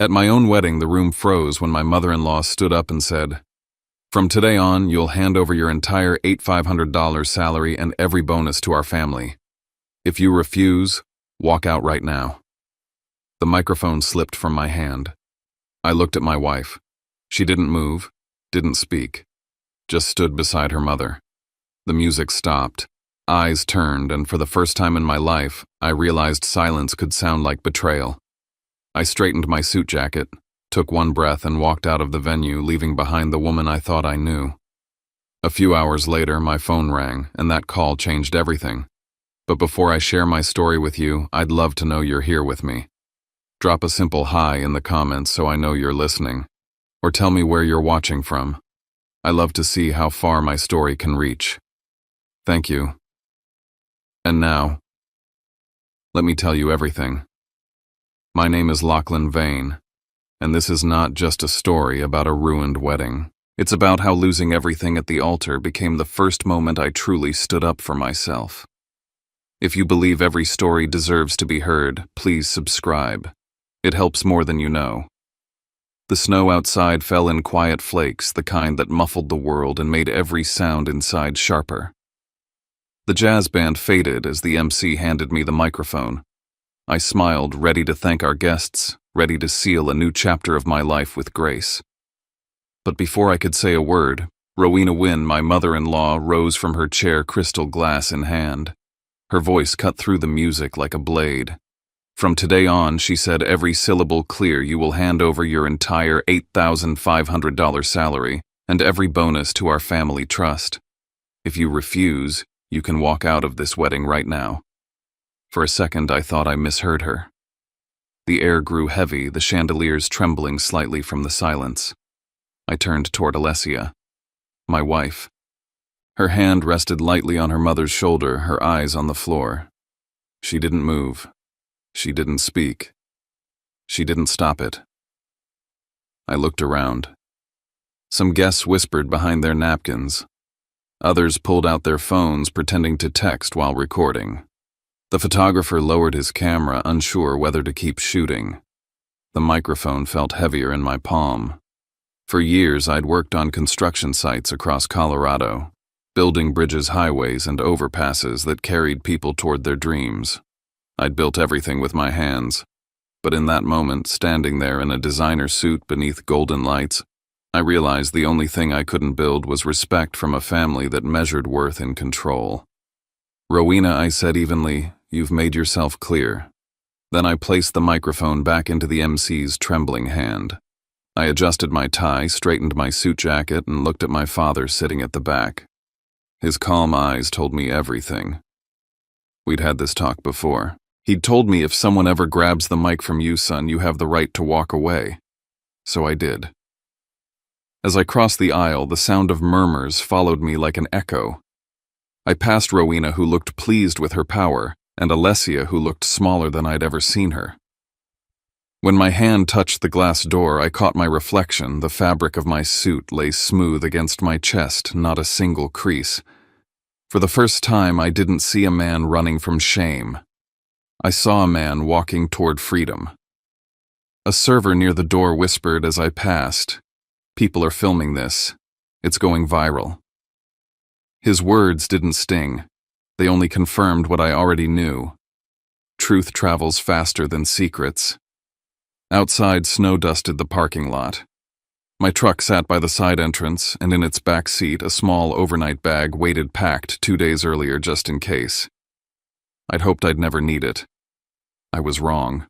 At my own wedding, the room froze when my mother-in-law stood up and said, "From today on, you'll hand over your entire $8,500 salary and every bonus to our family. If you refuse, walk out right now." The microphone slipped from my hand. I looked at my wife. She didn't move, didn't speak, just stood beside her mother. The music stopped. Eyes turned, and for the first time in my life, I realized silence could sound like betrayal. I straightened my suit jacket, took one breath, and walked out of the venue, leaving behind the woman I thought I knew. A few hours later, my phone rang, and that call changed everything. But before I share my story with you, I'd love to know you're here with me. Drop a simple hi in the comments so I know you're listening, or tell me where you're watching from. I love to see how far my story can reach. Thank you. And now, let me tell you everything. My name is Lachlan Vane, and this is not just a story about a ruined wedding. It's about how losing everything at the altar became the first moment I truly stood up for myself. If you believe every story deserves to be heard, please subscribe. It helps more than you know. The snow outside fell in quiet flakes, the kind that muffled the world and made every sound inside sharper. The jazz band faded as the MC handed me the microphone. I smiled, ready to thank our guests, ready to seal a new chapter of my life with grace. But before I could say a word, Rowena Wynne, my mother-in-law, rose from her chair, crystal glass in hand. Her voice cut through the music like a blade. "From today on," she said, "every syllable clear, you will hand over your entire $8,500 salary and every bonus to our family trust. If you refuse, you can walk out of this wedding right now." For a second, I thought I misheard her. The air grew heavy, the chandeliers trembling slightly from the silence. I turned toward Alessia, my wife. Her hand rested lightly on her mother's shoulder, her eyes on the floor. She didn't move. She didn't speak. She didn't stop it. I looked around. Some guests whispered behind their napkins. Others pulled out their phones, pretending to text while recording. The photographer lowered his camera, unsure whether to keep shooting. The microphone felt heavier in my palm. For years, I'd worked on construction sites across Colorado, building bridges, highways, and overpasses that carried people toward their dreams. I'd built everything with my hands. But in that moment, standing there in a designer suit beneath golden lights, I realized the only thing I couldn't build was respect from a family that measured worth in control. "Rowena," I said evenly, "you've made yourself clear." Then I placed the microphone back into the MC's trembling hand. I adjusted my tie, straightened my suit jacket, and looked at my father sitting at the back. His calm eyes told me everything. We'd had this talk before. He'd told me, "If someone ever grabs the mic from you, son, you have the right to walk away." So I did. As I crossed the aisle, the sound of murmurs followed me like an echo. I passed Rowena, who looked pleased with her power, and Alessia, who looked smaller than I'd ever seen her. When my hand touched the glass door, I caught my reflection. The fabric of my suit lay smooth against my chest, not a single crease. For the first time, I didn't see a man running from shame. I saw a man walking toward freedom. A server near the door whispered as I passed, "People are filming this. It's going viral." His words didn't sting. They only confirmed what I already knew. Truth travels faster than secrets. Outside, snow dusted the parking lot. My truck sat by the side entrance, and in its back seat, a small overnight bag waited packed 2 days earlier just in case. I'd hoped I'd never need it. I was wrong.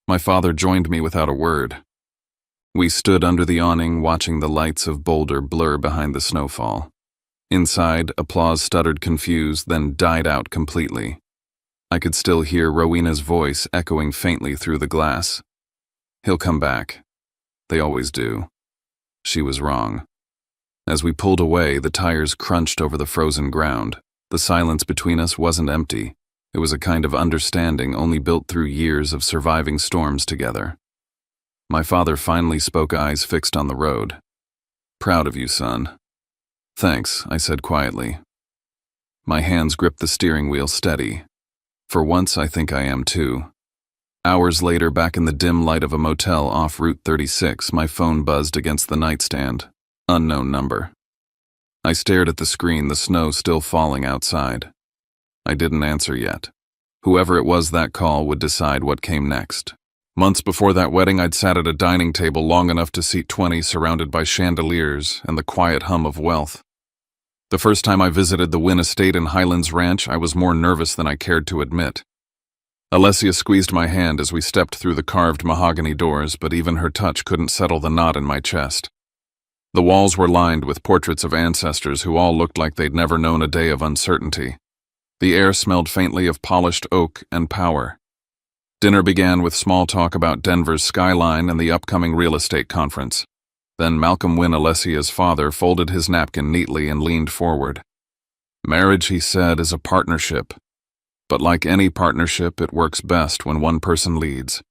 My father joined me without a word. We stood under the awning, watching the lights of Boulder blur behind the snowfall. Inside, applause stuttered confused, then died out completely. I could still hear Rowena's voice echoing faintly through the glass. "He'll come back. They always do." She was wrong. As we pulled away, the tires crunched over the frozen ground. The silence between us wasn't empty. It was a kind of understanding only built through years of surviving storms together. My father finally spoke, eyes fixed on the road. "Proud of you, son." "Thanks," I said quietly. My hands gripped the steering wheel steady. "For once, I think I am too." Hours later, back in the dim light of a motel off Route 36, my phone buzzed against the nightstand. Unknown number. I stared at the screen, the snow still falling outside. I didn't answer yet. Whoever it was that call would decide what came next. Months before that wedding, I'd sat at a dining table long enough to seat 20, surrounded by chandeliers and the quiet hum of wealth. The first time I visited the Wynn estate in Highlands Ranch, I was more nervous than I cared to admit. Alessia squeezed my hand as we stepped through the carved mahogany doors, but even her touch couldn't settle the knot in my chest. The walls were lined with portraits of ancestors who all looked like they'd never known a day of uncertainty. The air smelled faintly of polished oak and power. Dinner began with small talk about Denver's skyline and the upcoming real estate conference. Then Malcolm Wynn, Alessia's father, folded his napkin neatly and leaned forward. "Marriage," he said, "is a partnership. But like any partnership, it works best when one person leads."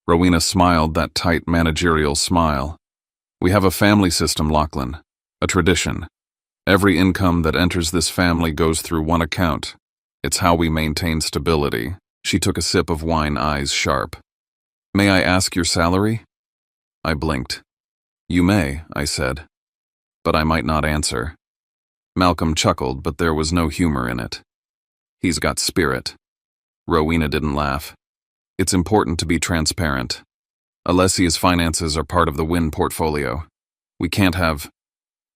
Rowena smiled, that tight managerial smile. "We have a family system, Lachlan. A tradition. Every income that enters this family goes through one account. It's how we maintain stability." She took a sip of wine, eyes sharp. "May I ask your salary?" I blinked. "You may," I said. "But I might not answer." Malcolm chuckled, but there was no humor in it. "He's got spirit." Rowena didn't laugh. "It's important to be transparent. Alessia's finances are part of the Wynn portfolio. We can't have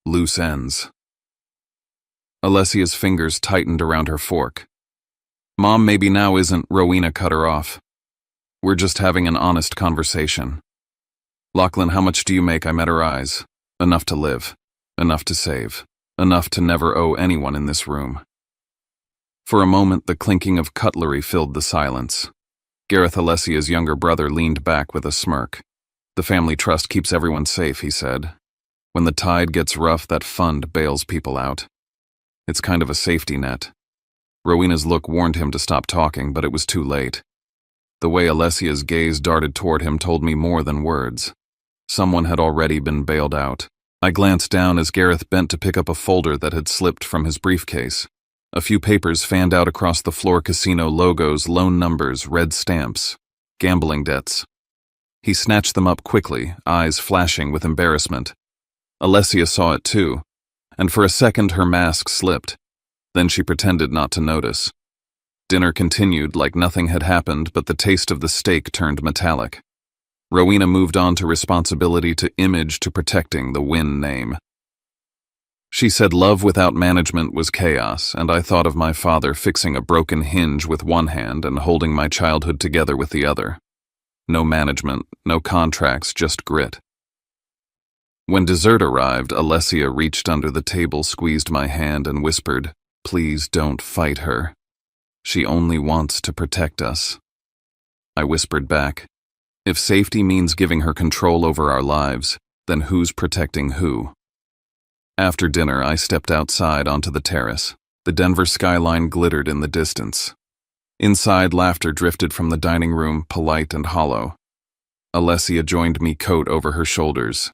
loose ends." Alessia's fingers tightened around her fork. "Mom, maybe now isn't," Rowena cut her off. "We're just having an honest conversation." "Lachlan, how much do you make?" I met her eyes. "Enough to live. Enough to save. Enough to never owe anyone in this room." For a moment, the clinking of cutlery filled the silence. Gareth, Alessia's younger brother, leaned back with a smirk. "The family trust keeps everyone safe," he said. "When the tide gets rough, that fund bails people out. It's kind of a safety net." Rowena's look warned him to stop talking, but it was too late. The way Alessia's gaze darted toward him told me more than words. Someone had already been bailed out. I glanced down as Gareth bent to pick up a folder that had slipped from his briefcase. A few papers fanned out across the floor: casino logos, loan numbers, red stamps, gambling debts. He snatched them up quickly, eyes flashing with embarrassment. Alessia saw it too, and for a second her mask slipped. Then she pretended not to notice. Dinner continued like nothing had happened, but the taste of the steak turned metallic. Rowena moved on to responsibility, to image, to protecting the Wynn name. She said love without management was chaos, and I thought of my father fixing a broken hinge with one hand and holding my childhood together with the other. No management, no contracts, just grit. When dessert arrived, Alessia reached under the table, squeezed my hand, and whispered, "Please don't fight her. She only wants to protect us." I whispered back, "If safety means giving her control over our lives, then who's protecting who?" After dinner, I stepped outside onto the terrace. The Denver skyline glittered in the distance. Inside, laughter drifted from the dining room, polite and hollow. Alessia joined me, coat over her shoulders.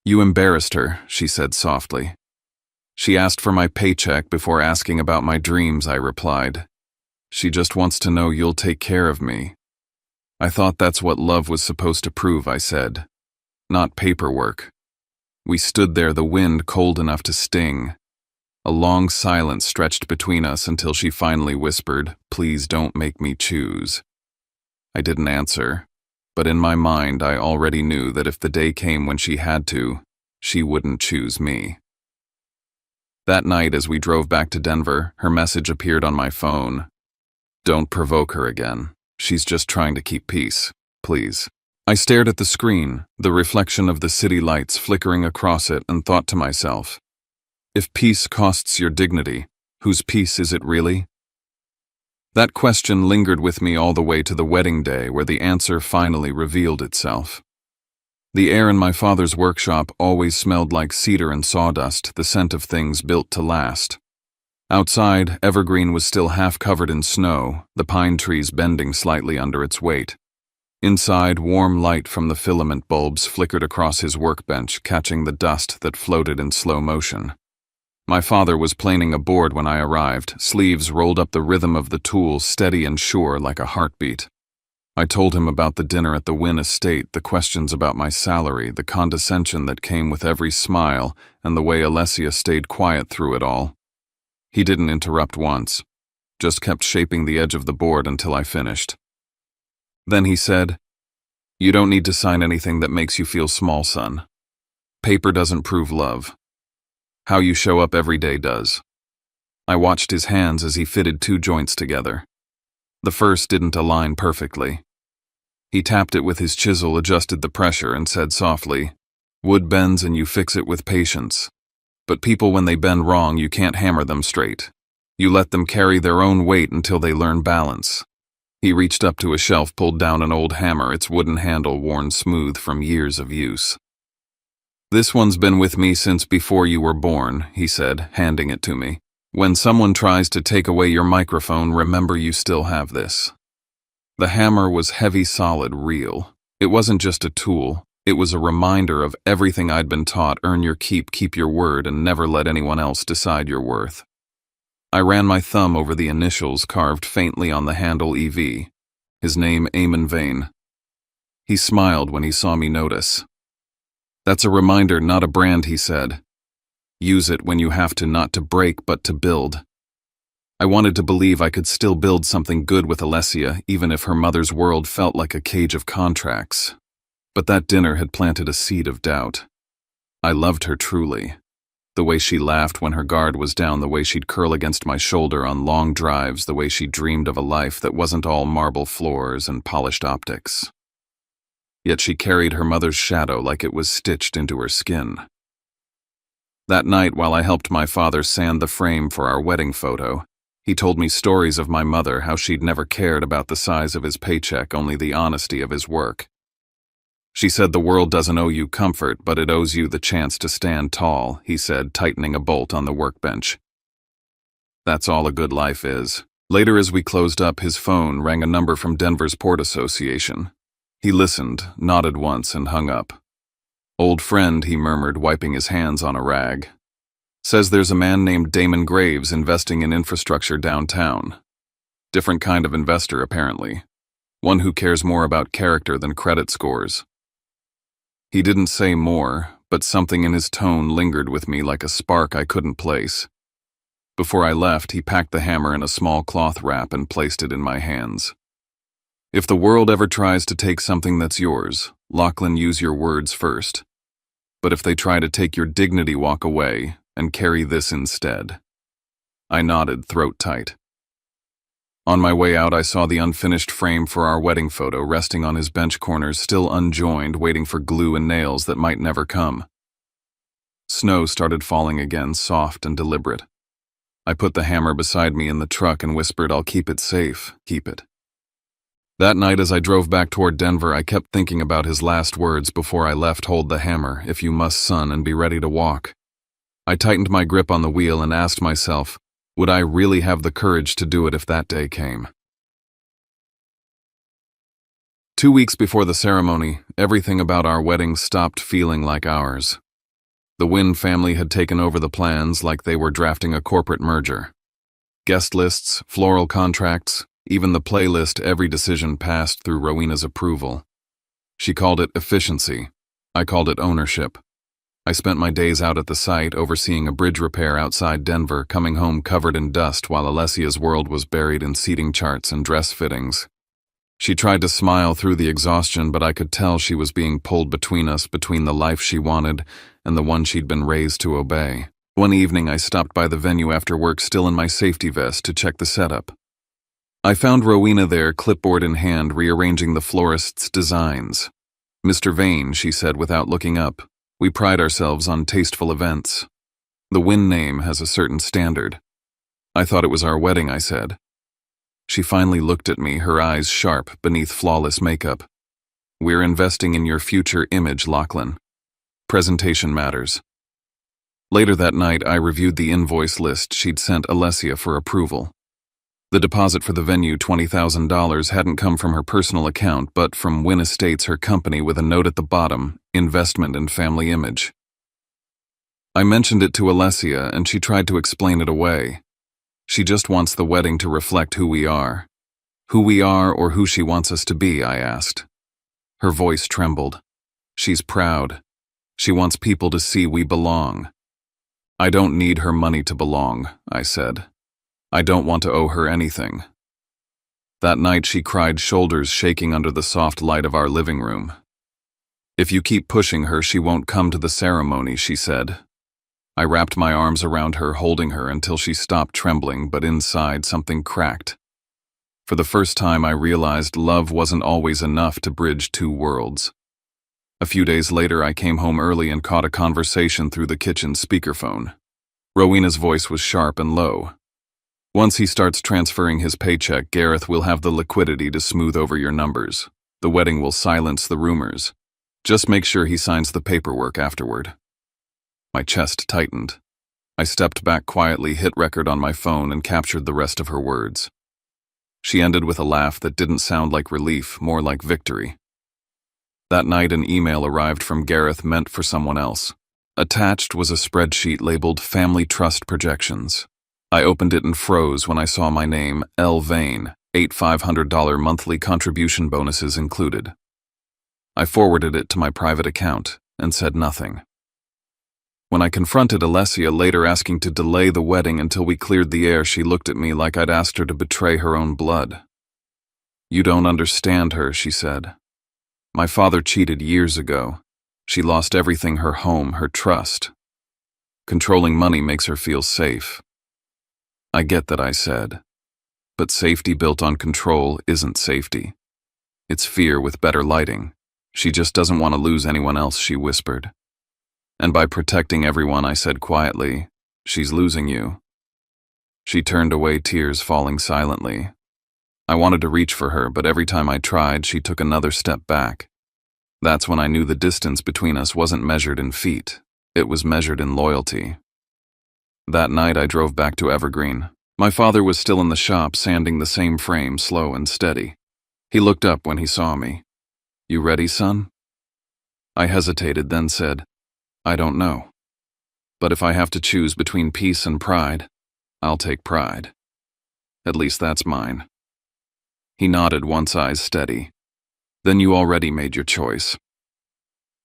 "You embarrassed her," she said softly. "She asked for my paycheck before asking about my dreams," I replied. "She just wants to know you'll take care of me." "I thought that's what love was supposed to prove," I said. "Not paperwork." We stood there, the wind cold enough to sting. A long silence stretched between us until she finally whispered, "Please don't make me choose." I didn't answer, but in my mind I already knew that if the day came when she had to, she wouldn't choose me. That night, as we drove back to Denver, her message appeared on my phone. "Don't provoke her again. She's just trying to keep peace. Please." I stared at the screen, the reflection of the city lights flickering across it, and thought to myself, if peace costs your dignity, whose peace is it really? That question lingered with me all the way to the wedding day, where the answer finally revealed itself. The air in my father's workshop always smelled like cedar and sawdust, the scent of things built to last. Outside, Evergreen was still half covered in snow, the pine trees bending slightly under its weight. Inside, warm light from the filament bulbs flickered across his workbench, catching the dust that floated in slow motion. My father was planing a board when I arrived, sleeves rolled up, the rhythm of the tools steady and sure like a heartbeat. I told him about the dinner at the Wynn estate, the questions about my salary, the condescension that came with every smile, and the way Alessia stayed quiet through it all. He didn't interrupt once, just kept shaping the edge of the board until I finished. Then he said, "You don't need to sign anything that makes you feel small, son. Paper doesn't prove love. How you show up every day does." I watched his hands as he fitted two joints together. The first didn't align perfectly. He tapped it with his chisel, adjusted the pressure, and said softly, "Wood bends and you fix it with patience. But people, when they bend wrong, you can't hammer them straight. You let them carry their own weight until they learn balance." He reached up to a shelf, pulled down an old hammer, its wooden handle worn smooth from years of use. "This one's been with me since before you were born," he said, handing it to me. "When someone tries to take away your microphone, remember you still have this." The hammer was heavy, solid, real. It wasn't just a tool. It was a reminder of everything I'd been taught: earn your keep your word, and never let anyone else decide your worth. I ran my thumb over the initials carved faintly on the handle, EV. His name, Eamon Vane. He smiled when he saw me notice. "That's a reminder, not a brand," he said. "Use it when you have to, not to break, but to build." I wanted to believe I could still build something good with Alessia, even if her mother's world felt like a cage of contracts. But that dinner had planted a seed of doubt. I loved her truly. The way she laughed when her guard was down, the way she'd curl against my shoulder on long drives, the way she dreamed of a life that wasn't all marble floors and polished optics. Yet she carried her mother's shadow like it was stitched into her skin. That night, while I helped my father sand the frame for our wedding photo, he told me stories of my mother, how she'd never cared about the size of his paycheck, only the honesty of his work. She said, "The world doesn't owe you comfort, but it owes you the chance to stand tall," he said, tightening a bolt on the workbench. That's all a good life is. Later, as we closed up, his phone rang, a number from Denver's Port Association. He listened, nodded once, and hung up. "Old friend," he murmured, wiping his hands on a rag. "Says there's a man named Damon Graves investing in infrastructure downtown. Different kind of investor, apparently. One who cares more about character than credit scores." He didn't say more, but something in his tone lingered with me like a spark I couldn't place. Before I left, he packed the hammer in a small cloth wrap and placed it in my hands. "If the world ever tries to take something that's yours, Lachlan, use your words first. But if they try to take your dignity, walk away and carry this instead." I nodded, throat tight. On my way out, I saw the unfinished frame for our wedding photo resting on his bench corners, still unjoined, waiting for glue and nails that might never come. Snow started falling again, soft and deliberate. I put the hammer beside me in the truck and whispered, "I'll keep it safe, keep it." That night, as I drove back toward Denver, I kept thinking about his last words before I left: "Hold the hammer, if you must, son, and be ready to walk." I tightened my grip on the wheel and asked myself, would I really have the courage to do it if that day came? 2 weeks before the ceremony, everything about our wedding stopped feeling like ours. The Wynn family had taken over the plans like they were drafting a corporate merger. Guest lists, floral contracts, even the playlist, every decision passed through Rowena's approval. She called it efficiency. I called it ownership. I spent my days out at the site, overseeing a bridge repair outside Denver, coming home covered in dust while Alessia's world was buried in seating charts and dress fittings. She tried to smile through the exhaustion, but I could tell she was being pulled between us, between the life she wanted and the one she'd been raised to obey. One evening, I stopped by the venue after work, still in my safety vest, to check the setup. I found Rowena there, clipboard in hand, rearranging the florist's designs. "Mr. Vane," she said without looking up, "we pride ourselves on tasteful events. The Wynn name has a certain standard." "I thought it was our wedding," I said. She finally looked at me, her eyes sharp beneath flawless makeup. "We're investing in your future image, Lachlan. Presentation matters." Later that night, I reviewed the invoice list she'd sent Alessia for approval. The deposit for the venue, $20,000, hadn't come from her personal account, but from Wynn Estates, her company, with a note at the bottom: investment in family image. I mentioned it to Alessia, and she tried to explain it away. She just wants the wedding to reflect who we are. Who we are or who she wants us to be, I asked. Her voice trembled. She's proud. She wants people to see we belong. I don't need her money to belong, I said. I don't want to owe her anything. That night she cried, shoulders shaking under the soft light of our living room. If you keep pushing her, she won't come to the ceremony, she said. I wrapped my arms around her, holding her until she stopped trembling, but inside something cracked. For the first time I realized love wasn't always enough to bridge two worlds. A few days later I came home early and caught a conversation through the kitchen speakerphone. Rowena's voice was sharp and low. Once he starts transferring his paycheck, Gareth will have the liquidity to smooth over your numbers. The wedding will silence the rumors. Just make sure he signs the paperwork afterward. My chest tightened. I stepped back quietly, hit record on my phone, and captured the rest of her words. She ended with a laugh that didn't sound like relief, more like victory. That night an email arrived from Gareth meant for someone else. Attached was a spreadsheet labeled Family Trust Projections. I opened it and froze when I saw my name, L. Vane, $8,500 monthly contribution bonuses included. I forwarded it to my private account and said nothing. When I confronted Alessia later asking to delay the wedding until we cleared the air, she looked at me like I'd asked her to betray her own blood. You don't understand her, she said. My father cheated years ago. She lost everything, her home, her trust. Controlling money makes her feel safe. I get that, I said. But safety built on control isn't safety. It's fear with better lighting. She just doesn't want to lose anyone else, she whispered. And by protecting everyone, I said quietly, she's losing you. She turned away, tears falling silently. I wanted to reach for her, but every time I tried, she took another step back. That's when I knew the distance between us wasn't measured in feet. It was measured in loyalty. That night I drove back to Evergreen. My father was still in the shop, sanding the same frame, slow and steady. He looked up when he saw me. You ready, son? I hesitated, then said, I don't know. But if I have to choose between peace and pride, I'll take pride. At least that's mine. He nodded, once eyes steady. Then you already made your choice.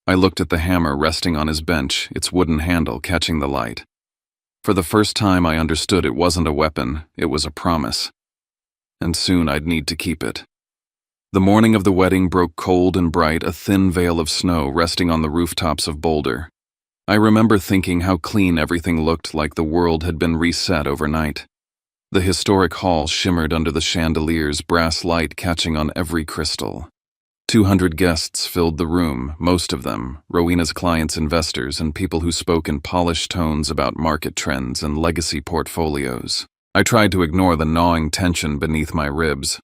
I looked at the hammer resting on his bench, its wooden handle catching the light. For the first time I understood it wasn't a weapon, it was a promise. And soon I'd need to keep it. The morning of the wedding broke cold and bright, a thin veil of snow resting on the rooftops of Boulder. I remember thinking how clean everything looked, like the world had been reset overnight. The historic hall shimmered under the chandeliers, brass light catching on every crystal. 200 guests filled the room, most of them Rowena's clients, investors, and people who spoke in polished tones about market trends and legacy portfolios. I tried to ignore the gnawing tension beneath my ribs.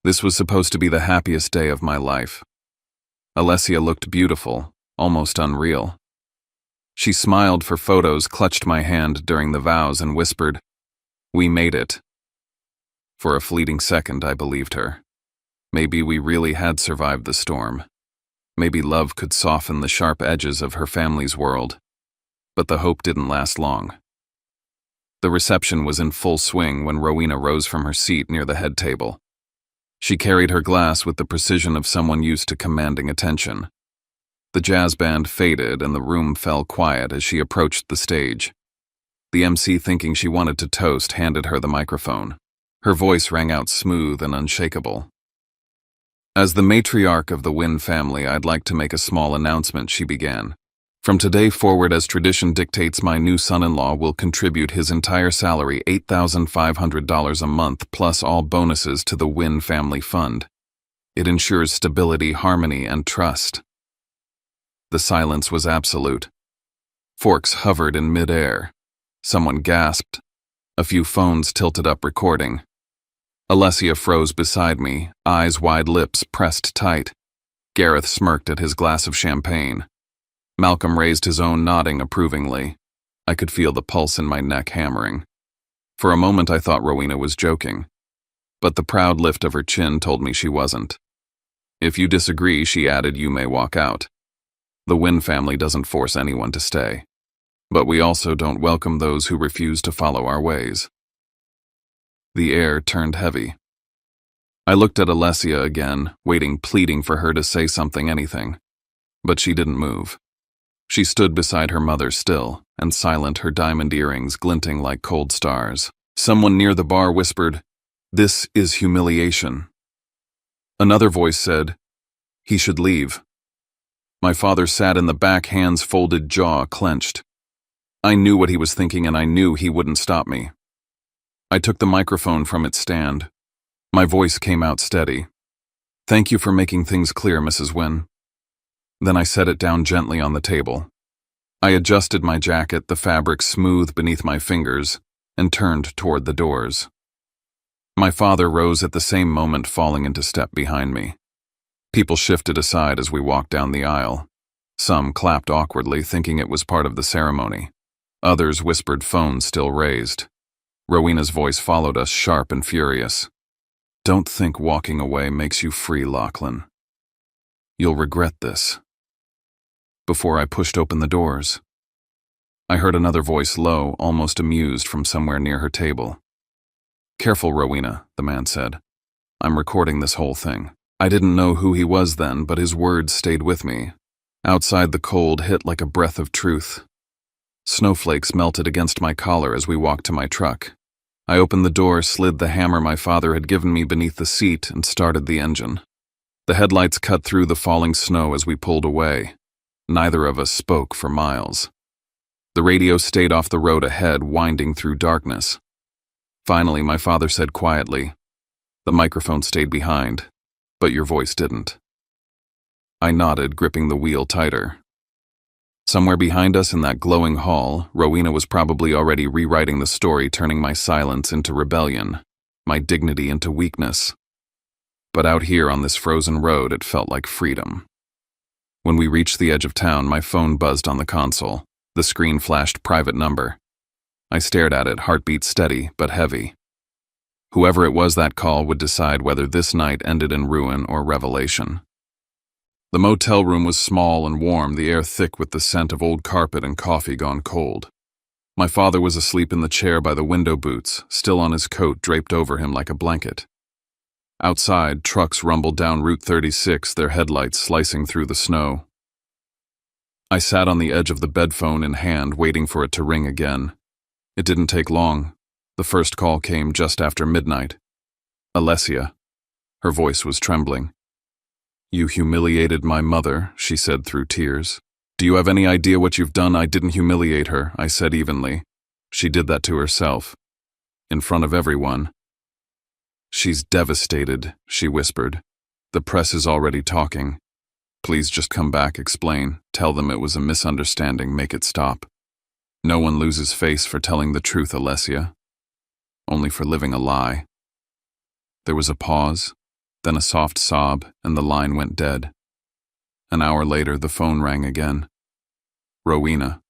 This was supposed to be the happiest day of my life. Alessia looked beautiful, almost unreal. She smiled for photos, clutched my hand during the vows, and whispered, "We made it." For a fleeting second, I believed her. Maybe we really had survived the storm. Maybe love could soften the sharp edges of her family's world. But the hope didn't last long. The reception was in full swing when Rowena rose from her seat near the head table. She carried her glass with the precision of someone used to commanding attention. The jazz band faded and the room fell quiet as she approached the stage. The MC, thinking she wanted to toast, handed her the microphone. Her voice rang out smooth and unshakable. As the matriarch of the Wynn family, I'd like to make a small announcement, she began. From today forward, as tradition dictates, my new son-in-law will contribute his entire salary, $8,500 a month, plus all bonuses, to the Wynn family fund. It ensures stability, harmony, and trust. The silence was absolute. Forks hovered in midair. Someone gasped. A few phones tilted up, recording. Alessia froze beside me, eyes wide, lips pressed tight. Gareth smirked at his glass of champagne. Malcolm raised his own, nodding approvingly. I could feel the pulse in my neck hammering. For a moment I thought Rowena was joking, but the proud lift of her chin told me she wasn't. If you disagree, she added, you may walk out. The Wynn family doesn't force anyone to stay, but we also don't welcome those who refuse to follow our ways. The air turned heavy. I looked at Alessia again, pleading for her to say something, anything. But she didn't move. She stood beside her mother still, and silent, her diamond earrings glinting like cold stars. Someone near the bar whispered, "This is humiliation." Another voice said, "He should leave." My father sat in the back, hands folded, jaw clenched. I knew what he was thinking, and I knew he wouldn't stop me. I took the microphone from its stand. My voice came out steady. "Thank you for making things clear, Mrs. Wynne." Then I set it down gently on the table. I adjusted my jacket, the fabric smooth beneath my fingers, and turned toward the doors. My father rose at the same moment, falling into step behind me. People shifted aside as we walked down the aisle. Some clapped awkwardly, thinking it was part of the ceremony. Others whispered, phones still raised. Rowena's voice followed us, sharp and furious. "Don't think walking away makes you free, Lachlan. You'll regret this." Before I pushed open the doors, I heard another voice, low, almost amused, from somewhere near her table. "Careful, Rowena," the man said. "I'm recording this whole thing." I didn't know who he was then, but his words stayed with me. Outside, the cold hit like a breath of truth. Snowflakes melted against my collar as we walked to my truck. I opened the door, slid the hammer my father had given me beneath the seat, and started the engine. The headlights cut through the falling snow as we pulled away. Neither of us spoke for miles. The radio stayed off the road ahead, winding through darkness. Finally, my father said quietly, "The microphone stayed behind, but your voice didn't." I nodded, gripping the wheel tighter. Somewhere behind us in that glowing hall, Rowena was probably already rewriting the story, turning my silence into rebellion, my dignity into weakness. But out here on this frozen road, it felt like freedom. When we reached the edge of town, my phone buzzed on the console. The screen flashed private number. I stared at it, heartbeat steady but heavy. Whoever it was, that call would decide whether this night ended in ruin or revelation. The motel room was small and warm, the air thick with the scent of old carpet and coffee gone cold. My father was asleep in the chair by the window boots, still on his coat draped over him like a blanket. Outside, trucks rumbled down Route 36, their headlights slicing through the snow. I sat on the edge of the bedphone in hand, waiting for it to ring again. It didn't take long. The first call came just after midnight. Alessia. Her voice was trembling. "You humiliated my mother," she said through tears. "Do you have any idea what you've done?" "I didn't humiliate her," I said evenly. "She did that to herself. In front of everyone." "She's devastated," she whispered. "The press is already talking. Please just come back, explain. Tell them it was a misunderstanding, make it stop. No one loses face for telling the truth, Alessia. Only for living a lie." There was a pause, then a soft sob, and the line went dead. An hour later, the phone rang again. Rowena.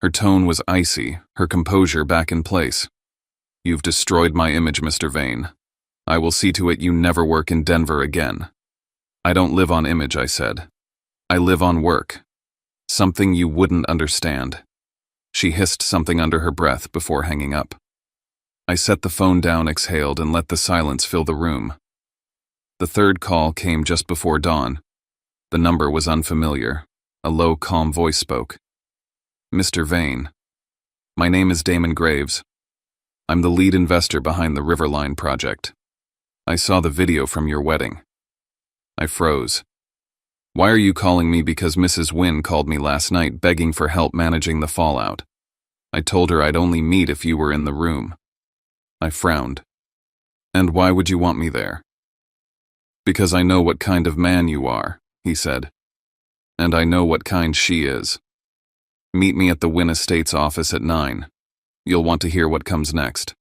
Her tone was icy, her composure back in place. "You've destroyed my image, Mr. Vane. I will see to it you never work in Denver again." "I don't live on image," I said. "I live on work. Something you wouldn't understand." She hissed something under her breath before hanging up. I set the phone down, exhaled, and let the silence fill the room. The third call came just before dawn. The number was unfamiliar. A low, calm voice spoke. "Mr. Vane. My name is Damon Graves. I'm the lead investor behind the Riverline project. I saw the video from your wedding." I froze. "Why are you calling me?" "Because Mrs. Wynne called me last night begging for help managing the fallout. I told her I'd only meet if you were in the room." I frowned. "And why would you want me there?" "Because I know what kind of man you are," he said. "And I know what kind she is. Meet me at the Wynne Estates office at 9. You'll want to hear what comes next."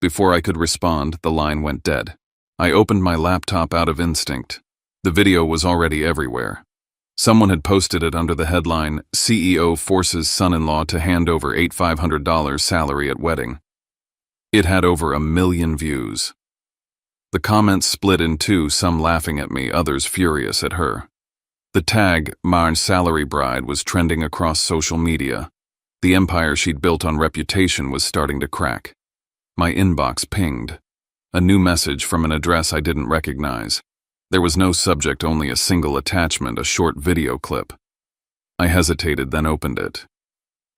Before I could respond, the line went dead. I opened my laptop out of instinct. The video was already everywhere. Someone had posted it under the headline, "CEO Forces Son-in-Law to Hand Over $8,500 Salary at Wedding." It had over 1 million views. The comments split in two, some laughing at me, others furious at her. The tag, "Marn Salary Bride," was trending across social media. The empire she'd built on reputation was starting to crack. My inbox pinged. A new message from an address I didn't recognize. There was no subject, only a single attachment, a short video clip. I hesitated, then opened it.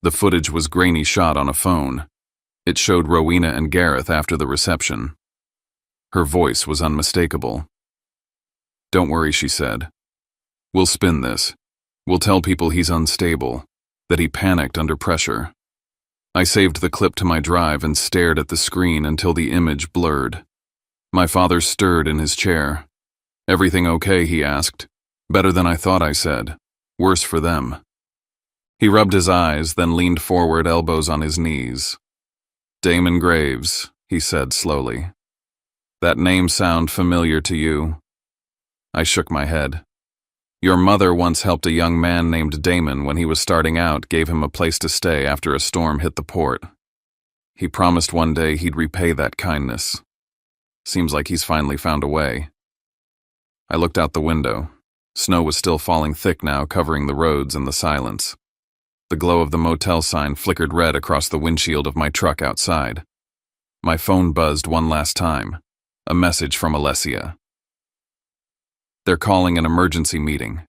The footage was grainy shot on a phone. It showed Rowena and Gareth after the reception. Her voice was unmistakable. "Don't worry," she said. "We'll spin this. We'll tell people he's unstable, that he panicked under pressure." I saved the clip to my drive and stared at the screen until the image blurred. My father stirred in his chair. "Everything okay?" he asked. "Better than I thought," I said. "Worse for them." He rubbed his eyes, then leaned forward, elbows on his knees. "Damon Graves," he said slowly. "That name sound familiar to you?" I shook my head. "Your mother once helped a young man named Damon when he was starting out, gave him a place to stay after a storm hit the port. He promised one day he'd repay that kindness. Seems like he's finally found a way." I looked out the window. Snow was still falling thick now, covering the roads and the silence. The glow of the motel sign flickered red across the windshield of my truck outside. My phone buzzed one last time. A message from Alessia. "They're calling an emergency meeting.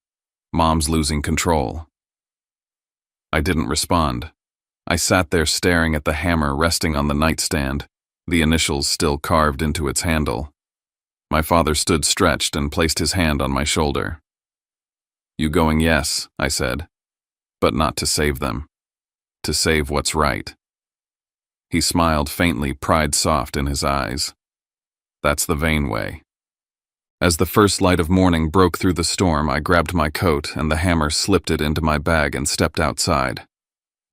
Mom's losing control." I didn't respond. I sat there staring at the hammer resting on the nightstand, the initials still carved into its handle. My father stood stretched and placed his hand on my shoulder. "You going?" "Yes," I said. "But not to save them. To save what's right." He smiled faintly, pride soft in his eyes. "That's the Vane way." As the first light of morning broke through the storm, I grabbed my coat and the hammer, slipped it into my bag and stepped outside.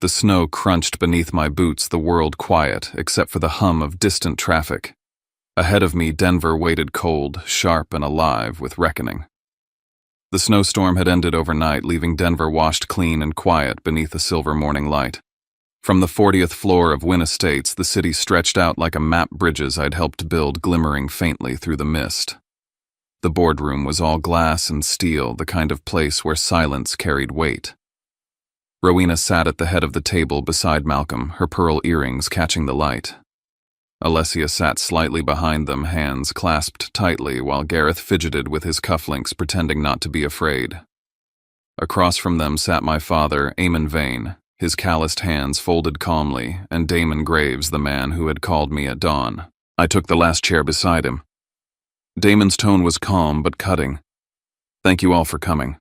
The snow crunched beneath my boots, the world quiet except for the hum of distant traffic. Ahead of me, Denver waited cold, sharp, and alive with reckoning. The snowstorm had ended overnight, leaving Denver washed clean and quiet beneath a silver morning light. From the 40th floor of Wynn Estates, the city stretched out like a map bridges I'd helped build, glimmering faintly through the mist. The boardroom was all glass and steel, the kind of place where silence carried weight. Rowena sat at the head of the table beside Malcolm, her pearl earrings catching the light. Alessia sat slightly behind them, hands clasped tightly, while Gareth fidgeted with his cufflinks, pretending not to be afraid. Across from them sat my father, Eamon Vane, his calloused hands folded calmly, and Damon Graves, the man who had called me at dawn. I took the last chair beside him. Damon's tone was calm but cutting. "Thank you all for coming.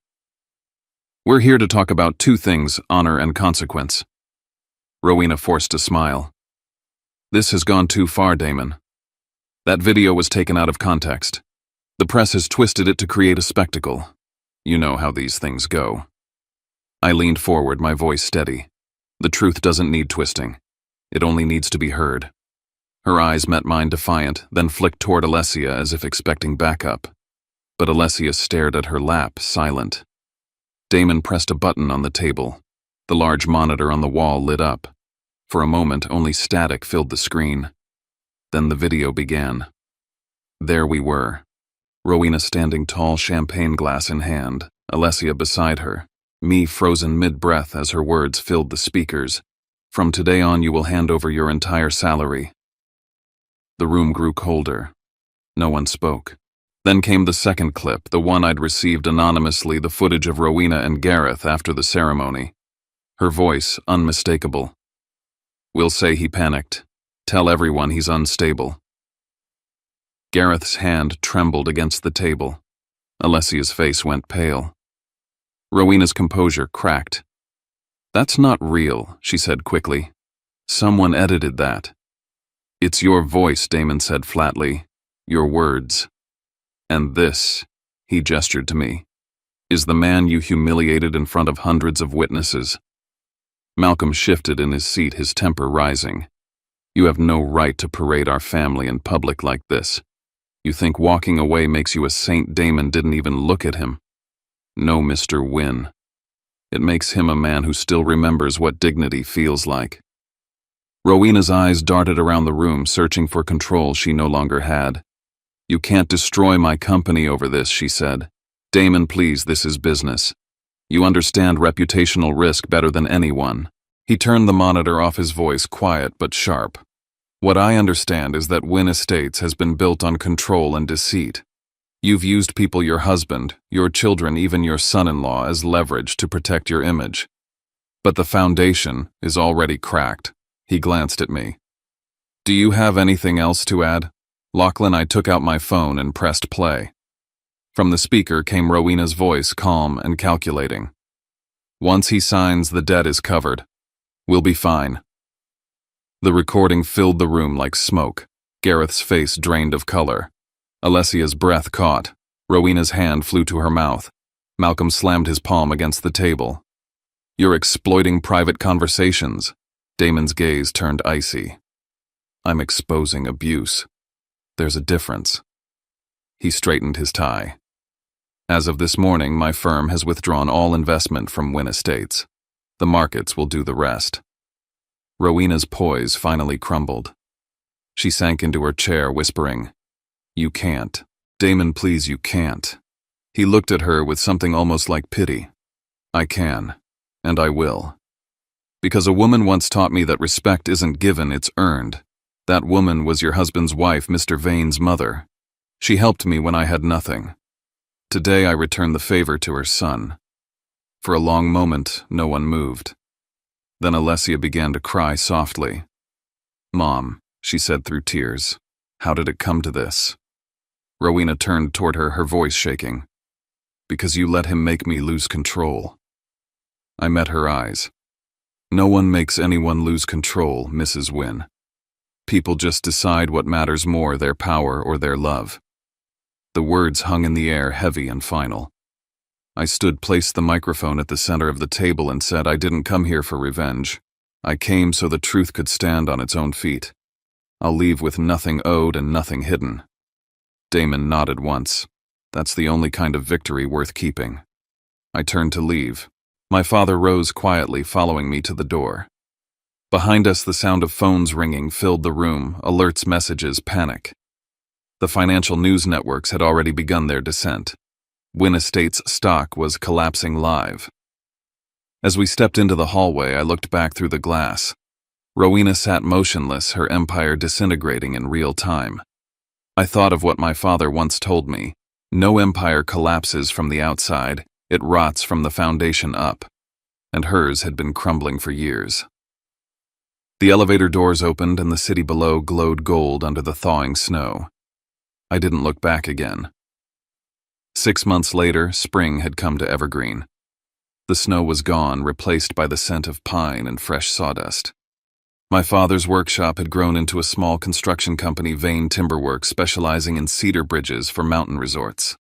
We're here to talk about two things, honor and consequence." Rowena forced a smile. "This has gone too far, Damon. That video was taken out of context. The press has twisted it to create a spectacle. You know how these things go." I leaned forward, my voice steady. "The truth doesn't need twisting. It only needs to be heard." Her eyes met mine defiant, then flicked toward Alessia as if expecting backup. But Alessia stared at her lap, silent. Damon pressed a button on the table. The large monitor on the wall lit up. For a moment, only static filled the screen. Then the video began. There we were. Rowena standing tall, champagne glass in hand, Alessia beside her, me frozen mid-breath as her words filled the speakers. "From today on, you will hand over your entire salary." The room grew colder. No one spoke. Then came the second clip, the one I'd received anonymously, the footage of Rowena and Gareth after the ceremony. Her voice, unmistakable. "We'll say he panicked. Tell everyone he's unstable." Gareth's hand trembled against the table. Alessia's face went pale. Rowena's composure cracked. "That's not real," she said quickly. "Someone edited that." "It's your voice," Damon said flatly. "Your words. And this," he gestured to me, "is the man you humiliated in front of hundreds of witnesses." Malcolm shifted in his seat, his temper rising. "You have no right to parade our family in public like this. You think walking away makes you a saint? Damon didn't even look at him. No, Mr. Wynn. It makes him a man who still remembers what dignity feels like." Rowena's eyes darted around the room, searching for control she no longer had. "You can't destroy my company over this," she said. "Damon, please, this is business. You understand reputational risk better than anyone." He turned the monitor off, his voice quiet but sharp. What I understand is that Wynn Estates has been built on control and deceit. You've used people, your husband, your children, even your son-in-law, as leverage to protect your image. But the foundation is already cracked. He glanced at me. Do you have anything else to add? Lachlan, I took out my phone and pressed play. From the speaker came Rowena's voice, calm and calculating. Once he signs, the debt is covered. We'll be fine. The recording filled the room like smoke. Gareth's face drained of color. Alessia's breath caught. Rowena's hand flew to her mouth. Malcolm slammed his palm against the table. You're exploiting private conversations. Damon's gaze turned icy. I'm exposing abuse. There's a difference. He straightened his tie. As of this morning, my firm has withdrawn all investment from Wynn Estates. The markets will do the rest. Rowena's poise finally crumbled. She sank into her chair, whispering, You can't. Damon, please, you can't. He looked at her with something almost like pity. I can, and I will. Because a woman once taught me that respect isn't given, it's earned. That woman was your husband's wife, Mr. Vane's mother. She helped me when I had nothing. Today I return the favor to her son. For a long moment, no one moved. Then Alessia began to cry softly. Mom, she said through tears, how did it come to this? Rowena turned toward her, her voice shaking. Because you let him make me lose control. I met her eyes. No one makes anyone lose control, Mrs. Wynn. People just decide what matters more, their power or their love. The words hung in the air, heavy and final. I placed the microphone at the center of the table and said, I didn't come here for revenge. I came so the truth could stand on its own feet. I'll leave with nothing owed and nothing hidden. Damon nodded once. That's the only kind of victory worth keeping. I turned to leave. My father rose quietly, following me to the door. Behind us, the sound of phones ringing filled the room, alerts, messages, panic. The financial news networks had already begun their descent. Wynn Estates' stock was collapsing live. As we stepped into the hallway, I looked back through the glass. Rowena sat motionless, her empire disintegrating in real time. I thought of what my father once told me. No empire collapses from the outside, it rots from the foundation up. And hers had been crumbling for years. The elevator doors opened and the city below glowed gold under the thawing snow. I didn't look back again. 6 months later, spring had come to Evergreen. The snow was gone, replaced by the scent of pine and fresh sawdust. My father's workshop had grown into a small construction company, Vane Timberworks, specializing in cedar bridges for mountain resorts.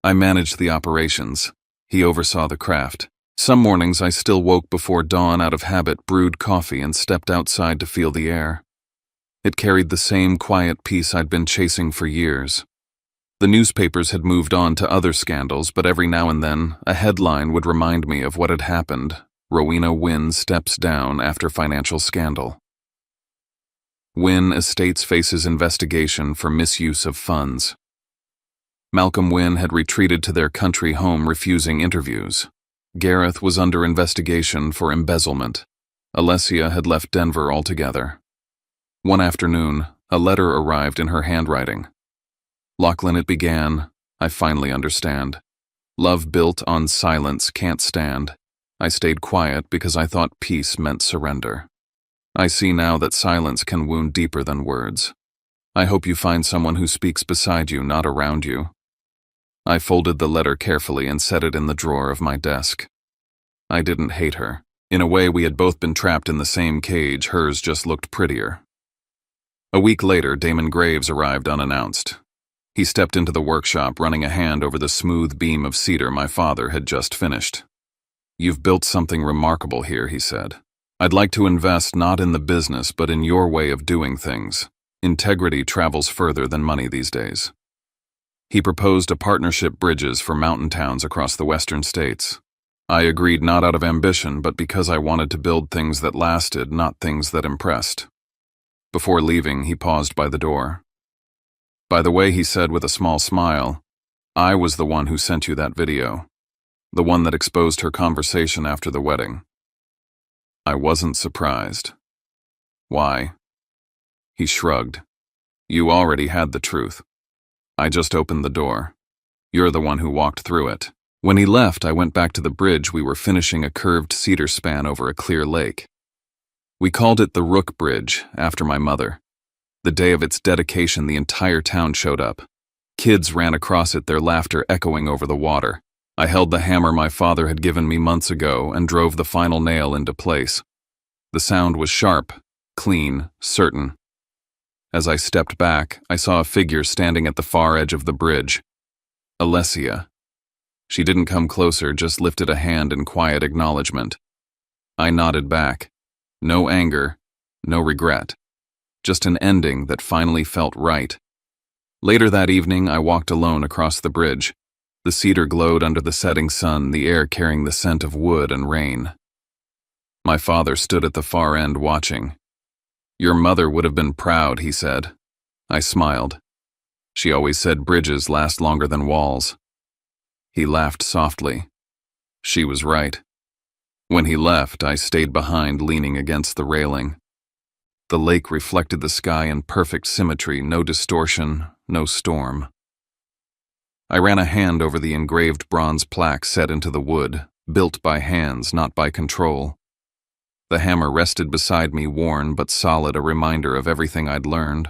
I managed the operations. He oversaw the craft. Some mornings I still woke before dawn out of habit, brewed coffee, and stepped outside to feel the air. It carried the same quiet peace I'd been chasing for years. The newspapers had moved on to other scandals, but every now and then, a headline would remind me of what had happened. Rowena Wynn steps down after financial scandal. Wynn Estates faces investigation for misuse of funds. Malcolm Wynn had retreated to their country home, refusing interviews. Gareth was under investigation for embezzlement. Alessia had left Denver altogether. One afternoon, a letter arrived in her handwriting. Lachlan, it began, I finally understand. Love built on silence can't stand. I stayed quiet because I thought peace meant surrender. I see now that silence can wound deeper than words. I hope you find someone who speaks beside you, not around you. I folded the letter carefully and set it in the drawer of my desk. I didn't hate her. In a way, we had both been trapped in the same cage, hers just looked prettier. A week later, Damon Graves arrived unannounced. He stepped into the workshop, running a hand over the smooth beam of cedar my father had just finished. You've built something remarkable here, he said. I'd like to invest not in the business, but in your way of doing things. Integrity travels further than money these days. He proposed a partnership bridges for mountain towns across the western states. I agreed not out of ambition, but because I wanted to build things that lasted, not things that impressed. Before leaving, he paused by the door. By the way, he said with a small smile, I was the one who sent you that video. The one that exposed her conversation after the wedding. I wasn't surprised. Why? He shrugged. You already had the truth. I just opened the door. You're the one who walked through it. When he left, I went back to the bridge. We were finishing a curved cedar span over a clear lake. We called it the Rook Bridge, after my mother. The day of its dedication, the entire town showed up. Kids ran across it, their laughter echoing over the water. I held the hammer my father had given me months ago and drove the final nail into place. The sound was sharp, clean, certain. As I stepped back, I saw a figure standing at the far edge of the bridge. Alessia. She didn't come closer, just lifted a hand in quiet acknowledgement. I nodded back. No anger, no regret. Just an ending that finally felt right. Later that evening, I walked alone across the bridge. The cedar glowed under the setting sun, the air carrying the scent of wood and rain. My father stood at the far end watching. Your mother would have been proud, he said. I smiled. She always said bridges last longer than walls. He laughed softly. She was right. When he left, I stayed behind, leaning against the railing. The lake reflected the sky in perfect symmetry, no distortion, no storm. I ran a hand over the engraved bronze plaque set into the wood, built by hands, not by control. The hammer rested beside me, worn but solid, a reminder of everything I'd learned.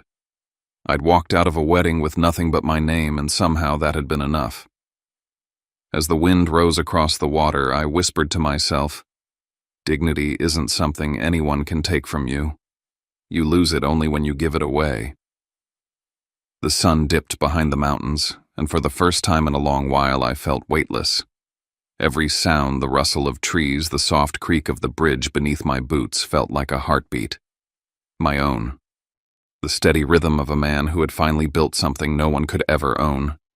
I'd walked out of a wedding with nothing but my name, and somehow that had been enough. As the wind rose across the water, I whispered to myself, dignity isn't something anyone can take from you. You lose it only when you give it away. The sun dipped behind the mountains, and for the first time in a long while I felt weightless. Every sound, the rustle of trees, the soft creak of the bridge beneath my boots felt like a heartbeat. My own. The steady rhythm of a man who had finally built something no one could ever own.